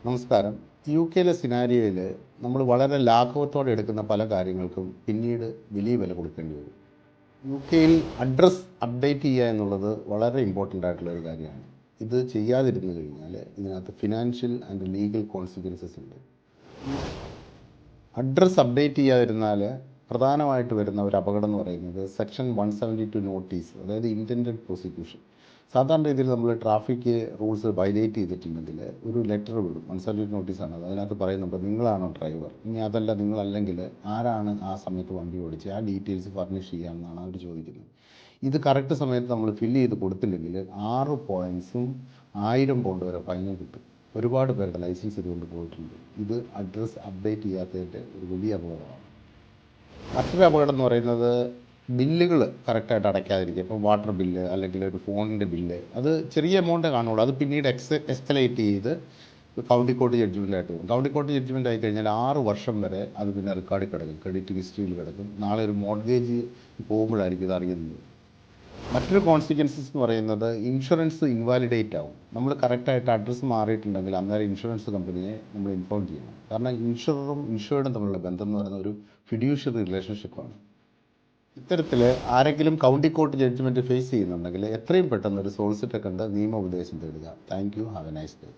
നമസ്കാരം. യുകെയിലെ സിനാരിയോയിൽ നമ്മൾ വളരെ ലാഘവത്തോടെ എടുക്കുന്ന പല കാര്യങ്ങൾക്കും പിന്നീട് വലിയ വില കൊടുക്കേണ്ടി വരും. യുകെയിൽ അഡ്രസ്സ് അപ്ഡേറ്റ് ചെയ്യുക എന്നുള്ളത് വളരെ ഇമ്പോർട്ടൻ്റ് ആയിട്ടുള്ള ഒരു കാര്യമാണ്. ഇത് ചെയ്യാതിരുന്നു കഴിഞ്ഞാൽ ഇതിനകത്ത് ഫിനാൻഷ്യൽ ആൻഡ് ലീഗൽ കോൺസിക്വൻസസ് ഉണ്ട്. അഡ്രസ്സ് അപ്ഡേറ്റ് ചെയ്യാതിരുന്നാൽ പ്രധാനമായിട്ട് വരുന്ന ഒരു അപകടം എന്ന് പറയുന്നത് സെക്ഷൻ 172 നോട്ടീസ്, അതായത് ഇൻറ്റൻഡഡ് പ്രോസിക്യൂഷൻ. സാധാരണ രീതിയിൽ നമ്മൾ ട്രാഫിക് റൂൾസ് വയലേറ്റ് ചെയ്തിട്ടുണ്ടെങ്കിൽ ഒരു ലെറ്റർ വിടും. 172 നോട്ടീസാണ് അത്. അതിനകത്ത് പറയുന്നുണ്ട് നിങ്ങളാണോ ഡ്രൈവർ, ഇനി അതല്ല നിങ്ങളല്ലെങ്കിൽ ആരാണ് ആ സമയത്ത് വണ്ടി ഓടിച്ച് ആ ഡീറ്റെയിൽസ് ഫർണിഷ് ചെയ്യാമെന്നാണ് അവർ ചോദിക്കുന്നത്. ഇത് കറക്റ്റ് സമയത്ത് നമ്മൾ ഫില്ല് ചെയ്ത് കൊടുത്തില്ലെങ്കിൽ 6 പോയിൻറ്റ്സും 1000 പൗണ്ട് വരെ ഫൈനും കിട്ടും. ഒരുപാട് പേരുടെ ലൈസൻസ് ഇതുകൊണ്ട് പോയിട്ടുണ്ട്. ഇത് അഡ്രസ്സ് അപ്ഡേറ്റ് ചെയ്യാത്തതിൻ്റെ ഒരു വലിയ അപകടമാണ്. മറ്റൊരു അപകടം എന്ന് പറയുന്നത് ബില്ലുകൾ കറക്റ്റായിട്ട് അടയ്ക്കാതിരിക്കുക. ഇപ്പോൾ വാട്ടർ ബില്ല് അല്ലെങ്കിൽ ഒരു ഫോണിൻ്റെ ബില്ല്, അത് ചെറിയ എമൗണ്ടേ കാണുള്ളൂ. അത് പിന്നീട് എസ്കലേറ്റ് ചെയ്ത് കൗണ്ടി കോർട്ട് ജഡ്ജ്മെൻറ്റായിട്ട് പോകും. കൗണ്ടി കോർട്ട് ജഡ്ജ്മെൻ്റ് ആയി കഴിഞ്ഞാൽ 6 വർഷം വരെ അത് പിന്നെ റെക്കോർഡിൽ കിടക്കും, ക്രെഡിറ്റ് ഹിസ്റ്ററിയിൽ കിടക്കും. നാളെ ഒരു മോർഗേജ് പോകുമ്പോഴായിരിക്കും ഇത് അറിയുന്നത്. മറ്റൊരു കോൺസിക്വൻസസ് എന്ന് പറയുന്നത് ഇൻഷുറൻസ് ഇൻവാലിഡേറ്റ് ആവും. നമ്മൾ കറക്റ്റായിട്ട് അഡ്രസ്സ് മാറിയിട്ടുണ്ടെങ്കിൽ അന്നേരം ഇൻഷുറൻസ് കമ്പനിയെ നമ്മൾ ഇൻഫോം ചെയ്യണം. കാരണം ഇൻഷുററും ഇൻഷുർഡും തമ്മിലുള്ള ബന്ധം എന്ന് പറയുന്ന ഒരു ഫിഡ്യൂഷ്യറി റിലേഷൻഷിപ്പാണ്. ഇത്തരത്തിൽ ആരെങ്കിലും കൗണ്ടി കോർട്ട് ജഡ്ജ്മെൻറ്റ് ഫേസ് ചെയ്യുന്നുണ്ടെങ്കിൽ എത്രയും പെട്ടെന്ന് ഒരു സോളിസിറ്ററെ കണ്ട് നിയമോപദേശം തേടുക. Thank you. Have A nice day.